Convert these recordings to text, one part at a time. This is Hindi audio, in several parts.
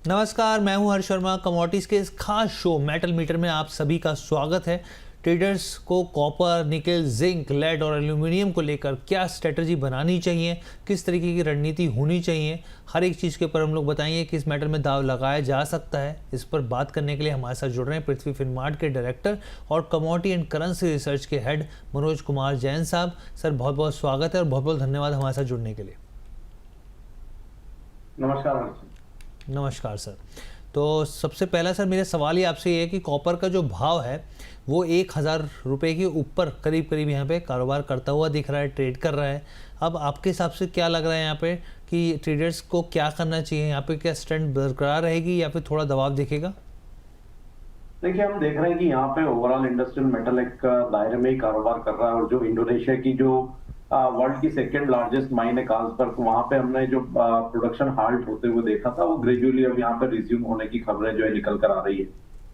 नमस्कार, मैं हूं हर्ष शर्मा। कमोडिटीज़ के इस खास शो मेटल मीटर में आप सभी का स्वागत है। ट्रेडर्स को कॉपर, निकेल, जिंक, लेड और एल्यूमिनियम को लेकर क्या स्ट्रेटजी बनानी चाहिए, किस तरीके की रणनीति होनी चाहिए, हर एक चीज़ के ऊपर हम लोग बताएंगे कि इस मेटल में दाव लगाया जा सकता है। इस पर बात करने के लिए हमारे साथ जुड़ रहे हैं पृथ्वी फिनमार्ट के डायरेक्टर और कमोडिटी एंड करेंसी रिसर्च के हेड मनोज कुमार जैन साहब। सर, बहुत बहुत स्वागत है और बहुत बहुत धन्यवाद हमारे साथ जुड़ने के लिए। नमस्कार। नमस्कार सर। तो सबसे पहला सर मेरा सवाल ही आपसे ये है कि कॉपर का जो भाव है वो 1000 रुपये के ऊपर करीब यहाँ पे कारोबार करता हुआ दिख रहा है, ट्रेड कर रहा है। अब आपके हिसाब से क्या लग रहा है यहाँ पे कि ट्रेडर्स को क्या करना चाहिए यहाँ पे? क्या स्ट्रेंथ बरकरार रहेगी या फिर थोड़ा दबाव दिखेगा? देखिए, हम देख रहे हैं कि यहाँ पे ओवरऑल इंडस्ट्रियल मेटल एक दायरे में ही कारोबार कर रहा है और जो इंडोनेशिया की जो वर्ल्ड की सेकेंड लार्जेस्ट माइन है कार्लसबर्ग, वहां पे हमने जो प्रोडक्शन हाल्ट होते हुए देखा था वो ग्रेजुअली अब यहाँ पे रिज्यूम होने की खबरें जो है निकल कर आ रही है।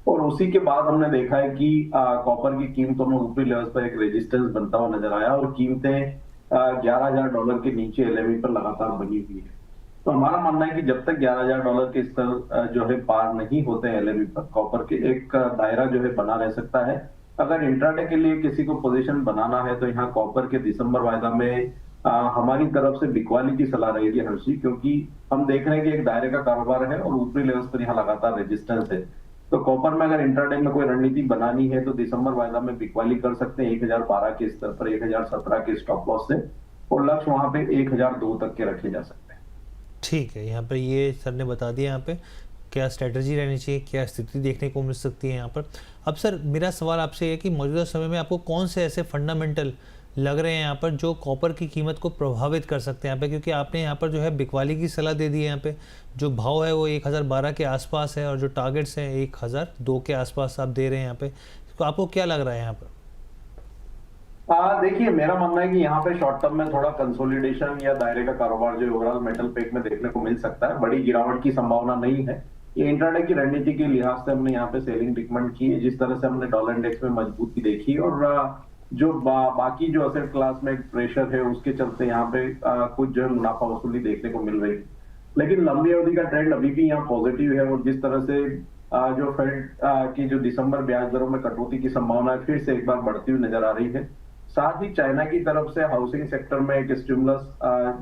और उसी के बाद हमने देखा है कि कॉपर की कीमतों में ऊपरी लेवल पर एक रेजिस्टेंस बनता हुआ नजर आया और कीमतें $11,000 के नीचे एलएमई पर लगातार बनी हुई है। तो हमारा मानना है कि जब तक $11,000 के स्तर जो है पार नहीं होते हैं एलएमई पर, कॉपर के एक दायरा जो है बना रह सकता है। अगर इंट्राडे के लिए किसी को पोजीशन बनाना है तो यहाँ कॉपर के दिसंबर वायदा में हमारी तरफ से बिकवाली की सलाह रहेगी हर्षी, क्योंकि हम देख रहे हैं कि एक दायरे का कारोबार है और ऊपरी लेवल्स पर यहाँ लगातार रेजिस्टेंस है। तो कॉपर में अगर इंट्राडे में कोई रणनीति बनानी है तो दिसंबर वायदा में बिकवाली कर सकते हैं 1012 के स्तर पर 1017 के स्टॉप लॉस से, और लक्ष्य वहां पे 1002 तक के रखे जा सकते हैं। ठीक है, यहाँ पर ये सर ने बता दिया यहाँ पे क्या स्ट्रेटजी रहनी चाहिए, क्या स्थिति देखने को मिल सकती है यहाँ पर। अब सर मेरा सवाल आपसे है कि मौजूदा समय में आपको कौन से ऐसे फंडामेंटल लग रहे हैं यहाँ पर जो कॉपर की कीमत को प्रभावित कर सकते हैं यहाँ पे? क्योंकि आपने यहाँ पर जो है बिकवाली की सलाह दे दी है। यहाँ पे जो भाव है वो 1012 के आसपास है और जो टारगेट्स हैं 1002 के आसपास आप दे रहे हैं यहाँ पे। तो आपको क्या लग रहा है यहाँ पर? देखिए, मेरा मानना है कि यहाँ पे शॉर्ट टर्म में थोड़ा कंसोलिडेशन या दायरे का कारोबार जो ओवरऑल मेटल पेक में देखने को मिल सकता है। बड़ी गिरावट की संभावना नहीं है। ये इंट्राडे की रणनीति के लिहाज से हमने यहाँ पे सेलिंग रिकमेंड की है, जिस तरह से हमने डॉलर इंडेक्स में मजबूती देखी और जो बाकी जो असेट क्लास में प्रेशर है उसके चलते यहाँ पे कुछ जो है मुनाफा वसूली देखने को मिल रही है। लेकिन लंबी अवधि का ट्रेंड अभी भी यहाँ पॉजिटिव है और जिस तरह से जो फेड की जो दिसंबर ब्याज दरों में कटौती की संभावना फिर से एक बार बढ़ती हुई नजर आ रही है। साथ ही चाइना की तरफ से हाउसिंग सेक्टर में एक स्टिमुलस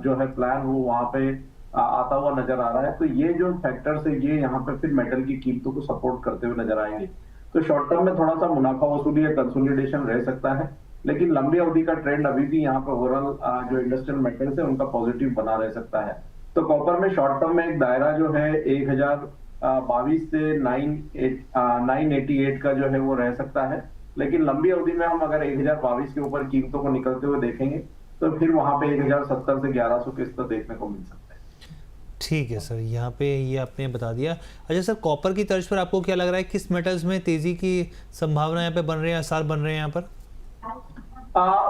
जो है प्लान वो वहां पे आता हुआ नजर आ रहा है। तो ये जो फैक्टर्स है ये यहाँ पे फिर मेटल की कीमतों को सपोर्ट करते हुए नजर आएंगे। तो शॉर्ट टर्म में थोड़ा सा मुनाफा वसूली या कंसोलिडेशन रह सकता है, लेकिन लंबी अवधि का ट्रेंड अभी भी यहाँ पे ओवरऑल जो इंडस्ट्रियल मेटल्स है उनका पॉजिटिव बना रह सकता है। तो कॉपर में शॉर्ट टर्म में एक दायरा जो है 1022 से 988 का जो है वो रह सकता है। लेकिन लंबी अवधि में हम अगर 1022 के ऊपर कीमतों को निकलते हुए देखेंगे तो फिर वहां पे 1070 से 1100 के स्तर देखने को मिल सकता है। ठीक है सर, यहाँ पे ये आपने बता दिया। अच्छा सर, कॉपर की तर्ज पर आपको क्या लग रहा है, किस मेटल्स में तेजी की संभावना यहाँ पे बन रही है, आसार बन रहे हैं यहाँ पर?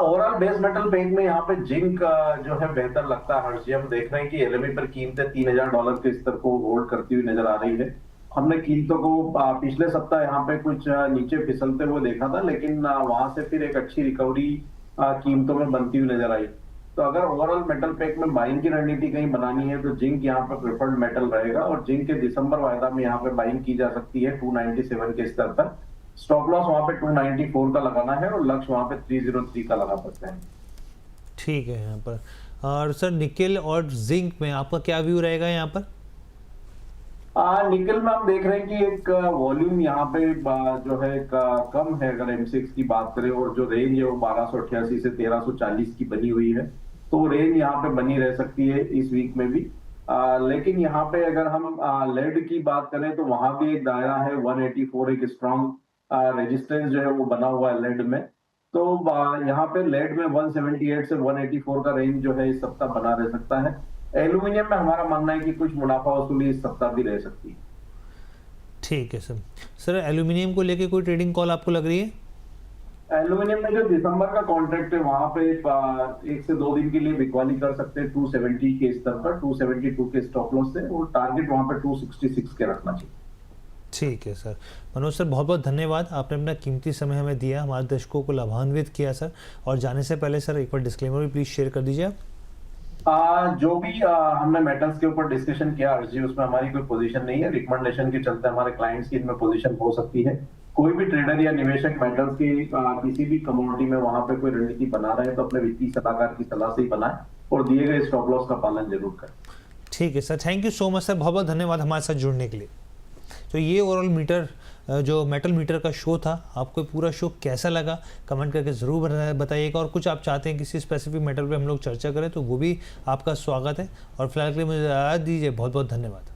ओवरऑल बेस मेटल पेक में यहाँ पे जिंक जो है बेहतर लगता है हर्षी। हम देख रहे हैं कि एलएमई पर कीमतें $3000 के स्तर को होल्ड करती हुई नजर आ रही है। हमने कीमतों को पिछले सप्ताह यहाँ पे कुछ नीचे फिसलते हुए देखा था, लेकिन वहां से फिर एक अच्छी रिकवरी कीमतों में बनती हुई नजर आई। तो अगर ओवरऑल मेटल पैक में बाइंग की रणनीति कहीं बनानी है तो जिंक यहाँ पे प्रेफर्ड मेटल रहेगा और जिंक के दिसंबर वायदा में यहाँ पे बाइंग की जा सकती है 297 के स्तर पर। स्टॉप लॉस वहां पे 294 का लगाना है और लक्ष्य वहां पे 303 का लगा सकते हैं। ठीक है यहाँ पर। और सर निकेल और जिंक में आपका क्या व्यू रहेगा यहाँ पर? निकल में हम देख रहे हैं कि एक वॉल्यूम यहाँ पे जो है कम है अगर M6 की बात करें, और जो रेंज है वो 1288 से 1340 की बनी हुई है। तो रेंज यहाँ पे बनी रह सकती है इस वीक में भी। लेकिन यहाँ पे अगर हम लेड की बात करें तो वहां भी एक दायरा है 184, एक स्ट्रॉन्ग रेजिस्टेंस जो है वो बना हुआ है लेड में। तो यहाँ पे लेड में 178 से 184 का रेंज जो है इस सप्ताह बना रह सकता है। एल्यूमिनियम में हमारा मानना है कि कुछ मुनाफा वसूली इस सप्ताह भी रह सकती है। ठीक है सर। सर एल्यूमिनियम को लेके कोई ट्रेडिंग कॉल आपको लग रही है? एल्यूमिनियम में जो दिसंबर का कॉन्ट्रैक्ट है वहां पे 1 से 2 दिन के लिए बिकवाली कर सकते हैं 270 के स्तर पर, 272 के स्टॉप लॉस से, और टारगेट वहां पे 266 के रखना चाहिए। ठीक है सर। मनोज सर, बहुत बहुत धन्यवाद, आपने अपना कीमती समय हमें दिया, हमारे दर्शकों को लाभान्वित किया सर। और जाने से पहले सर एक बार डिस्क्लेमर भी प्लीज़ शेयर कर दीजिए आप। जो भी हमने मेटल्स के ऊपर डिस्कशन किया अर्जी, उसमें हमारी कोई पोजीशन नहीं है। रिकमेंडेशन के चलते हमारे क्लाइंट्स की इनमें पोजीशन हो सकती है। कोई भी ट्रेडर या निवेशक मेटल्स की किसी भी कमोडिटी में वहां पे कोई रणनीति बना रहे हैं तो अपने वित्तीय सलाहकार की सलाह से ही बनाए और दिए गए स्टॉप लॉस का पालन जरूर करें। ठीक है sir, thank you so much sir, बहुत बहुत धन्यवाद हमारे साथ जुड़ने के लिए। तो ये ओवरऑल मीटर जो मेटल मीटर का शो था, आपको पूरा शो कैसा लगा कमेंट करके ज़रूर बताइएगा। और कुछ आप चाहते हैं किसी स्पेसिफिक मेटल पे हम लोग चर्चा करें तो वो भी आपका स्वागत है। और फिलहाल के लिए मुझे इजाज़त दीजिए, बहुत बहुत धन्यवाद।